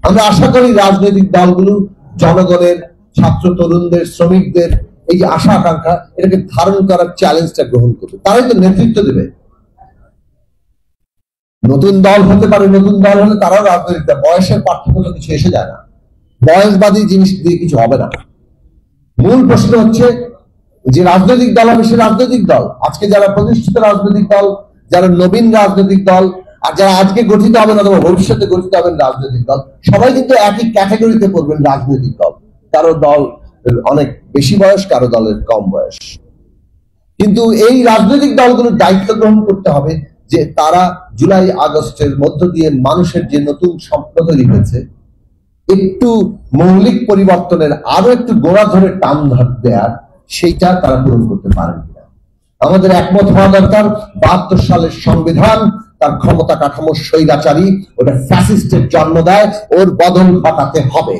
আমরা আশা করি রাজনৈতিক দলগুলো জনগণের, ছাত্র তরুণদের, শ্রমিকদের এই যে আশা আকাঙ্ক্ষা, এটাকে ধারণ করার চ্যালেঞ্জটা গ্রহণ করবে। তারাই তো নেতৃত্ব দেবে। নতুন দল হতে পারে, নতুন দল হলে তারাও রাজনৈতিক দল, বয়সের পার্থক্য কিছু এসে যায় না, বয়সবাদী জিনিস দিয়ে কিছু হবে না। মূল প্রশ্ন হচ্ছে যে রাজনৈতিক দল হবে সে রাজনৈতিক দল, আজকে যারা প্রতিষ্ঠিত রাজনৈতিক দল, যারা নবীন রাজনৈতিক দল, আর যারা আজকে গঠিত হবেন অথবা ভবিষ্যতে গঠিত হবেন রাজনৈতিক দল, সবাই কিন্তু একই ক্যাটাগরিতে পড়বেন রাজনৈতিক দল। কারো দল অনেক বেশি বয়স, কারো দলের কম বয়স। কিন্তু এই রাজনৈতিক দলগুলোর দায়িত্ব গ্রহণ করতে হবে যে তারা জুলাই আগস্টের মধ্য দিয়ে মানুষের যে নতুন স্বপ্ন তৈরি হয়েছে, একটু মৌলিক পরিবর্তনের আরো একটু গোড়া ধরে টান দেয়ার, সেইটা তারা পূরণ করতে পারেন কিনা। আমাদের একমত হওয়া দরকার। ৭২ সালের সংবিধান তার ক্ষমতা কাঠামো স্বৈরাচারী, ওটা ফ্যাসিস্টের জন্ম দেয়, ওর বদল ঘটাতে হবে।